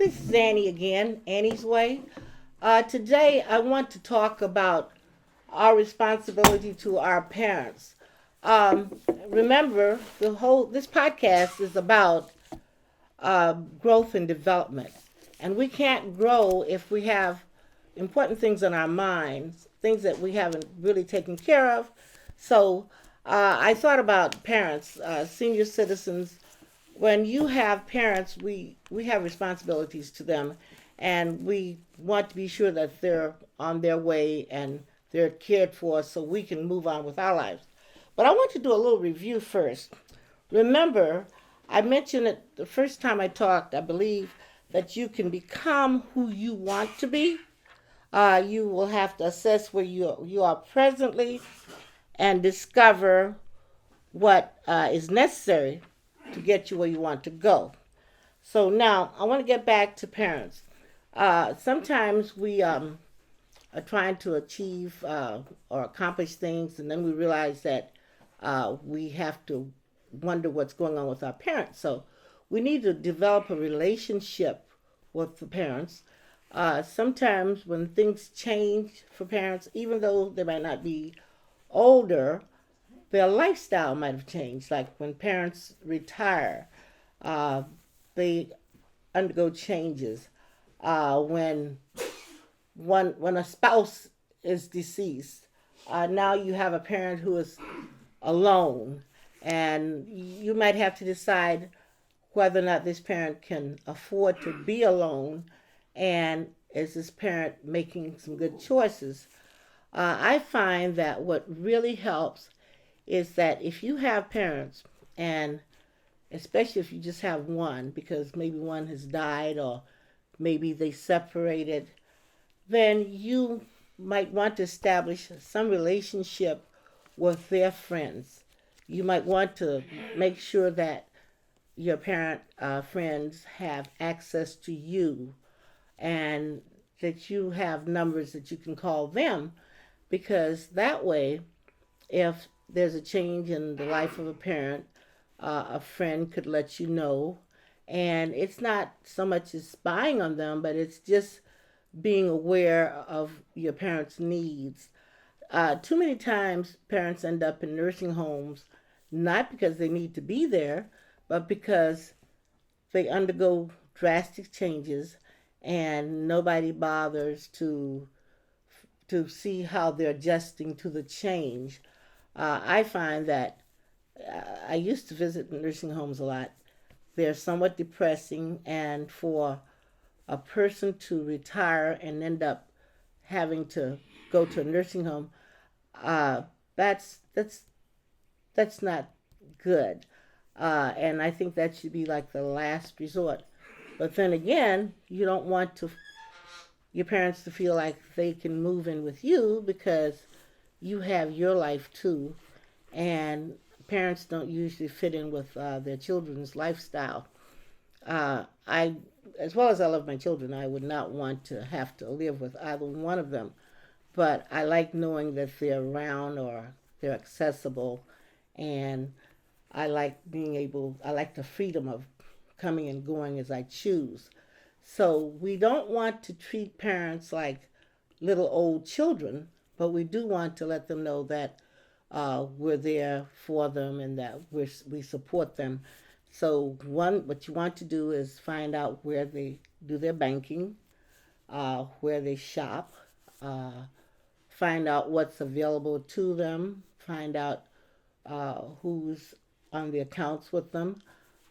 This is Annie again, Annie's Way. Today I want to talk about our responsibility to our parents. Um, Remember, this podcast is about growth and development, and we can't grow if we have important things in our minds, things that we haven't really taken care of. So I thought about parents, senior citizens. When you have parents, we have responsibilities to them, and we want to be sure that they're on their way and they're cared for so we can move on with our lives. But I want to do a little review first. Remember, I mentioned it the first time I talked, I believe, that you can become who you want to be. You will have to assess where you are presently and discover what is necessary to get you where you want to go. So now I want to get back to parents. Sometimes we are trying to achieve or accomplish things, and then we realize that we have to wonder what's going on with our parents. So we need to develop a relationship with the parents. Sometimes when things change for parents, even though they might not be older, their lifestyle might have changed. Like when parents retire, uh, they undergo changes. When a spouse is deceased, now you have a parent who is alone, and you might have to decide whether or not this parent can afford to be alone, and is this parent making some good choices. I find that what really helps is that if you have parents, and especially if you just have one, because maybe one has died or maybe they separated, then you might want to establish some relationship with their friends. You might want to make sure that your parent friends have access to you, and that you have numbers that you can call them, because that way, if there's a change in the life of a parent, a friend could let you know. And it's not so much as spying on them, but it's just being aware of your parents' needs. Too many times, parents end up in nursing homes not because they need to be there, but because they undergo drastic changes and nobody bothers to see how they're adjusting to the change. I find that I used to visit nursing homes a lot. They're somewhat depressing, and for a person to retire and end up having to go to a nursing home, uh, that's that's that's not good. And I think that should be like the last resort. But then again, you don't want your parents to feel like they can move in with you, because you have your life too, and parents don't usually fit in with their children's lifestyle. I, as well as I love my children, I would not want to have to live with either one of them. But I like knowing that they're around or they're accessible, and I like the freedom of coming and going as I choose. So we don't want to treat parents like little old children, but we do want to let them know that we're there for them and that we support them. So what you want to do is find out where they do their banking, where they shop, uh, find out what's available to them, find out who's on the accounts with them.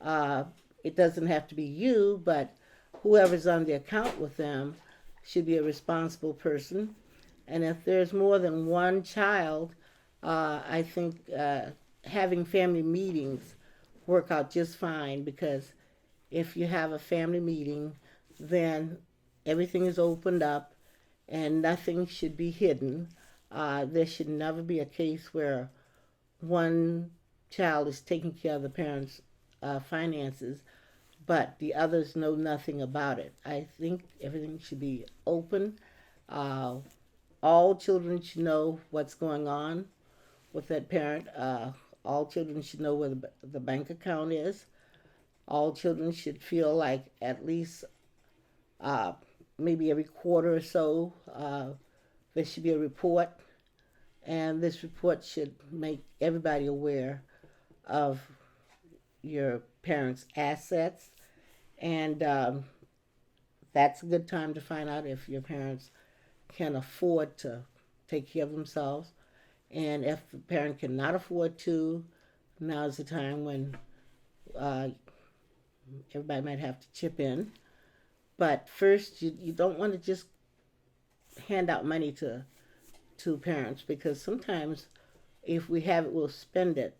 Uh, it doesn't have to be you, but whoever's on the account with them should be a responsible person. And if there's more than one child, I think having family meetings work out just fine, because if you have a family meeting, then everything is opened up and nothing should be hidden. There should never be a case where one child is taking care of the parents' finances, but the others know nothing about it. I think everything should be open. Uh, all children should know what's going on with that parent. All children should know where the bank account is. All children should feel like at least uh, maybe every quarter or so, there should be a report, and this report should make everybody aware of your parents' assets, and that's a good time to find out if your parents can afford to take care of themselves. And if the parent cannot afford to, now's the time when uh, everybody might have to chip in. But first, you don't want to just hand out money to parents, because sometimes if we have it, we'll spend it.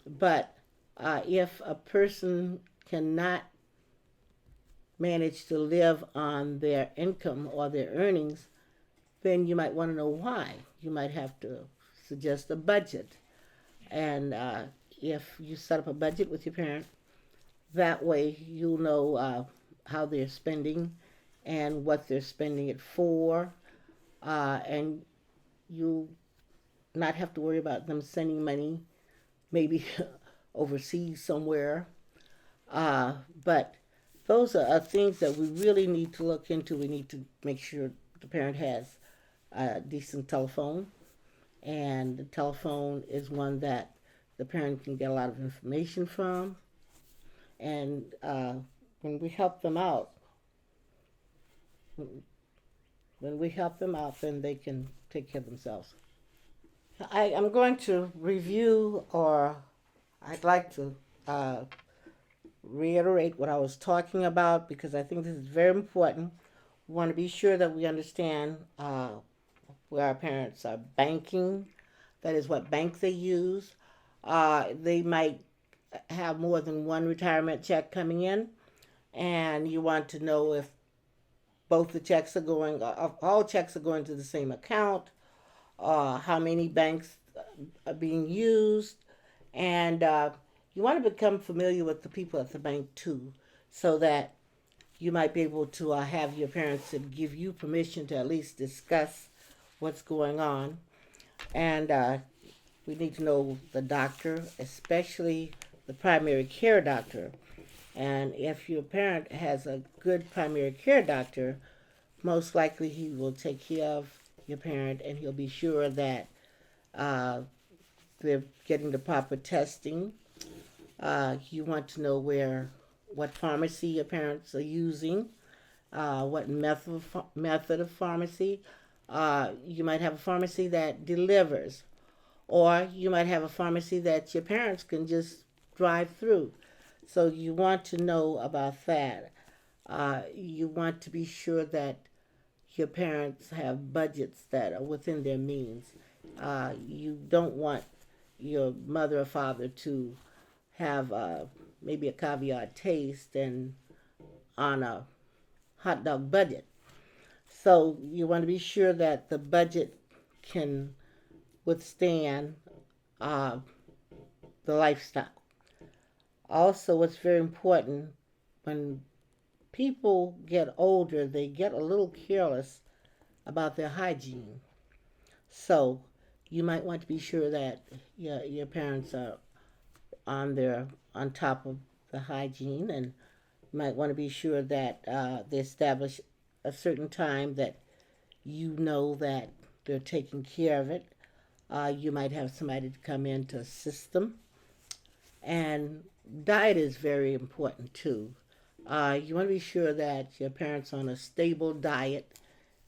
But if a person cannot manage to live on their income or their earnings, then you might want to know why. You might have to suggest a budget. And if you set up a budget with your parent, that way you'll know how they're spending and what they're spending it for. And you not have to worry about them sending money maybe overseas somewhere. But those are things that we really need to look into. We need to make sure the parent has a decent telephone, and the telephone is one that the parent can get a lot of information from. And when we help them out, when we help them out, then they can take care of themselves. I'm going to review, or I'd like to reiterate what I was talking about, because I think this is very important. We want to be sure that we understand where our parents are banking, that is, what bank they use. They might have more than one retirement check coming in, and you want to know if both the checks are going, all checks are going to the same account, how many banks are being used, and you want to become familiar with the people at the bank too, so that you might be able to have your parents to give you permission to at least discuss what's going on. And we need to know the doctor, especially the primary care doctor. And if your parent has a good primary care doctor, most likely he will take care of your parent, and he'll be sure that uh, they're getting the proper testing. You want to know what pharmacy your parents are using, what method of pharmacy. You might have a pharmacy that delivers, or you might have a pharmacy that your parents can just drive through. So you want to know about that. You want to be sure that your parents have budgets that are within their means. You don't want your mother or father to have maybe a caviar taste and on a hot dog budget. So you want to be sure that the budget can withstand uh, the lifestyle. Also, what's very important, when people get older, they get a little careless about their hygiene. So you might want to be sure that your parents are on top of the hygiene, and you might want to be sure that they establish a certain time that you know that they're taking care of it. You might have somebody to come in to assist them. And diet is very important too. You want to be sure that your parents are on a stable diet,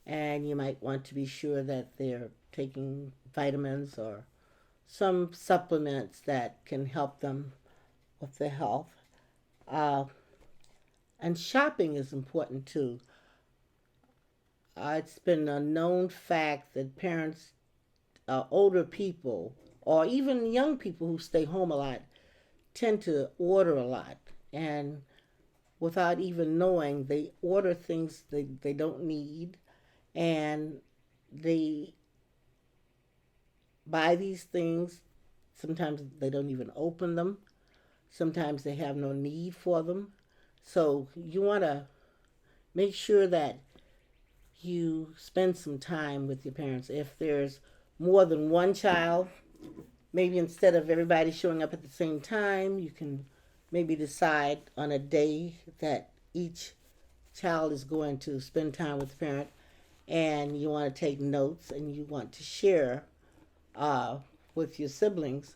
and you might want to be sure that they're taking vitamins or some supplements that can help them with their health. Uh, and shopping is important too. It's been a known fact that parents, older people, or even young people who stay home a lot, tend to order a lot. And without even knowing, they order things they don't need, and they buy these things. Sometimes they don't even open them. Sometimes they have no need for them. So you want to make sure that you spend some time with your parents. If there's more than one child, maybe instead of everybody showing up at the same time, you can maybe decide on a day that each child is going to spend time with the parent, and you want to take notes and you want to share uh, with your siblings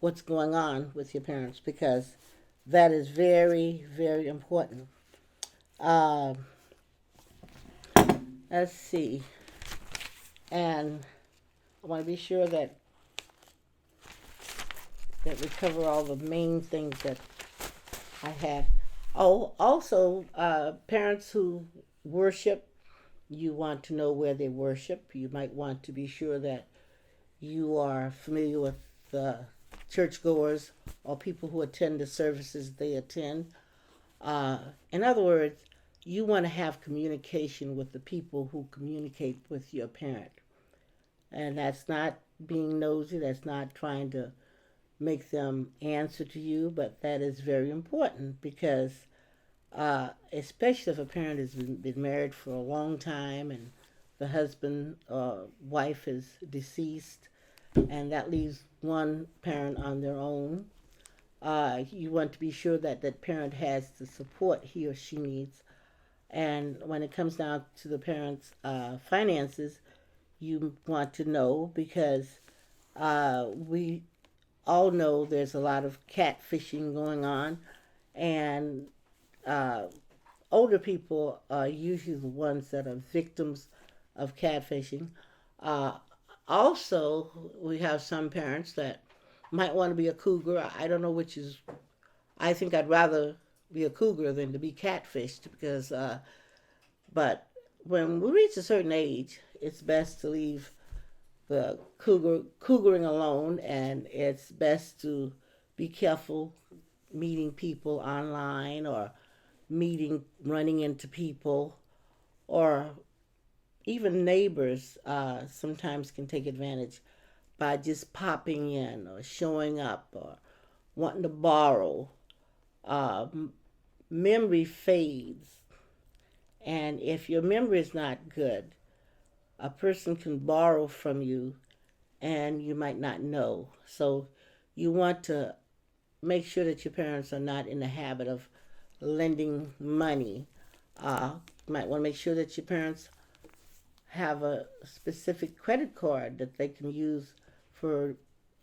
what's going on with your parents, because that is very, very important. Uh, let's see. And I want to be sure that we cover all the main things that I had. Oh, also, parents who worship, you want to know where they worship. You might want to be sure that you are familiar with the churchgoers or people who attend the services they attend. In other words, you want to have communication with the people who communicate with your parent. And that's not being nosy, that's not trying to make them answer to you, but that is very important because, especially if a parent has been married for a long time and the husband or wife is deceased, and that leaves one parent on their own. You want to be sure that that parent has the support he or she needs. And when it comes down to the parent's finances, you want to know because we all know there's a lot of catfishing going on, and uh, older people are usually the ones that are victims of catfishing. Uh, Also, we have some parents that might want to be a cougar. I don't know which is. I think I'd rather be a cougar than to be catfished because. But when we reach a certain age, it's best to leave the cougaring alone, and it's best to be careful meeting people online or running into people, or even neighbors sometimes can take advantage by just popping in or showing up or wanting to borrow. Uh, Memory fades, and if your memory is not good, a person can borrow from you and you might not know. So you want to make sure that your parents are not in the habit of lending money. You might want to make sure that your parents have a specific credit card that they can use for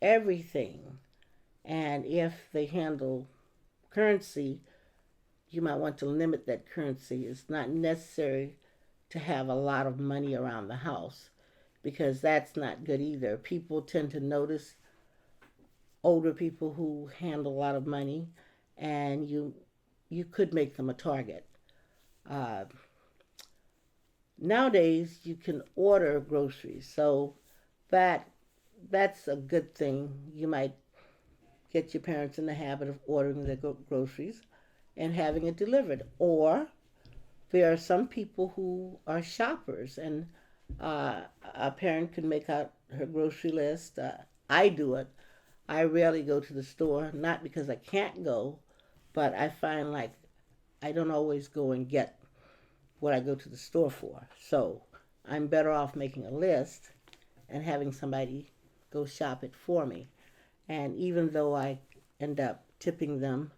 everything. And if they handle currency, you might want to limit that currency. It's not necessary to have a lot of money around the house because that's not good either. People tend to notice older people who handle a lot of money, and you could make them a target. Uh, Nowadays, you can order groceries, so that that's a good thing. You might get your parents in the habit of ordering their groceries and having it delivered. Or there are some people who are shoppers, and a parent can make out her grocery list. I do it. I rarely go to the store, not because I can't go, but I find like I don't always go and get what I go to the store for. So I'm better off making a list and having somebody go shop it for me. And even though I end up tipping them,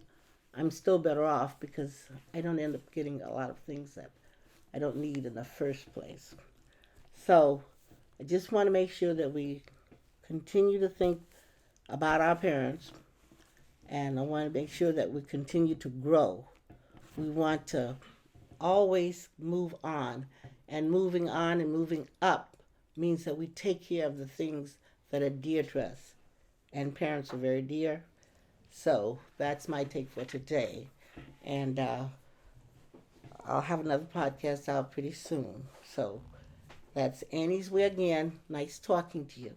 I'm still better off because I don't end up getting a lot of things that I don't need in the first place. So I just want to make sure that we continue to think about our parents, and I want to make sure that we continue to grow. We want to always move on, and moving on and moving up means that we take care of the things that are dear to us, and parents are very dear. So that's my take for today, and I'll have another podcast out pretty soon. So that's Annie's Way again. Nice talking to you.